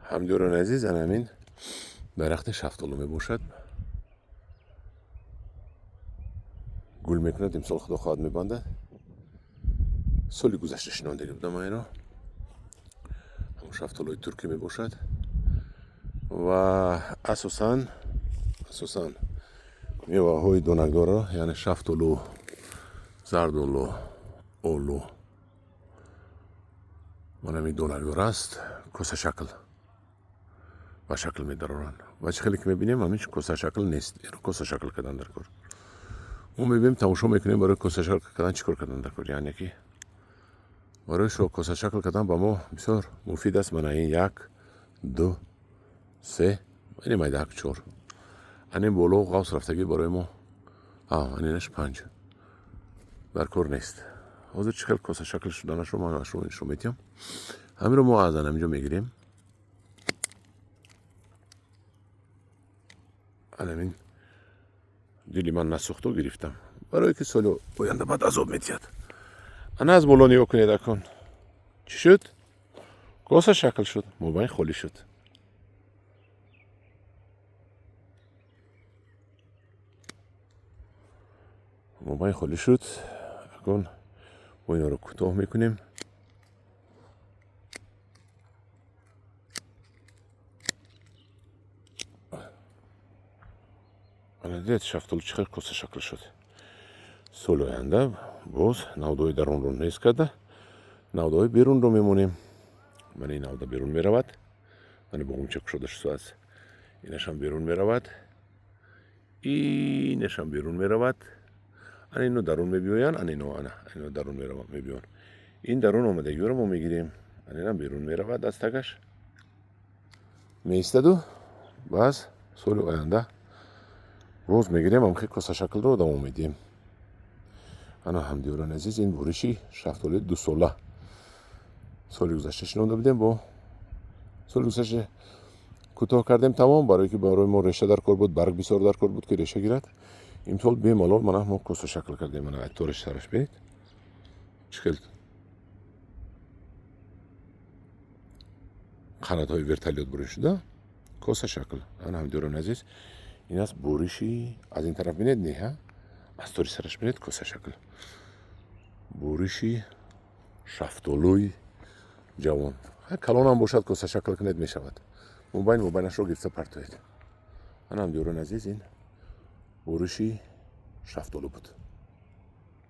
همدیوران عزیز، همین درخت شفتالو می باشد. گل میکند، امسال خدا خواهد میبندد. سالی گذشته شنونده بودم اینو. همون شفتالوی ترکی می باشد و اساساً میوه های دونکدار، یعنی شفتالو، زردالو، اولو منمی دونکدار است. کاسه شکل و شکل میدارن و چه خیلی که میبینیم همین کاسه شکل نیست. اینو کاسه شکل کردن در کار. اون میبینیم تماشا میکنیم برای کاسه شکل کردن چیکار کردن در کار. یعنی که برای شو کاسه شکل کردن با ما بسیار مفید است. من این 1 2 3 این مایده 4 این بالا قوس رفتگی برای ما اینش 5 در کار نیست. حاضر چه خیلی کاسه شکل شدنش رو من شو میتیم. همین رو ما از اینجا میگیریم. همین دیلی من نسوختو گرفتم برای که سال آینده بعد عذاب میتید. انا از بالا نگاه کنید کن چی شد؟ کاسه شکل شد. موبایل خالی شد. موبایل خالی شد. اکن ما اینا رو کوتاه میکنیم. الان دید شفتالو چقدر کاسه شکل شد. سال آینده باز نودای درون رو نیست کرده. نودای بیرون رو میمونیم. من این نودا بیرون میرود. من با اون چک شده شد است. اینش هم بیرون میرود. اینش هم بیرون میرود. اینو درون میبیوین. اینو درون میبیون. این درون آمده یورو ما میگیریم. اینم بیرون میرود دستگش. میستد و باز سال آینده روز میگیریم هم خیلی کاسه شکل رو دوام میدیم. انا همدیوران عزیز این بورشی شفتالو 2 ساله سال گذشته شنونده بودیم. با سال گذشته کوتاه کردیم تمام برای که برای ما ریشه در کار بود. برگ بسیار در کار بود که ریشه گیرد. این سال بیمالال ما کاسه شکل کردیم. من اتورش سرش ببینید چقدر قنات های ورتلیات بروش شده. کاسه شکل. انا همدیوران عزیز این است بورشی. از این طرف ببینید نه از طوری سرش ببینید کاسه شکل. بورشی شفتالوی جوان. کلان هم باشد کاسه شکل کنید میشود. موبایلش رو گرفته پرتوید. من هم دیوران عزیز این بورشی شفتالو بود.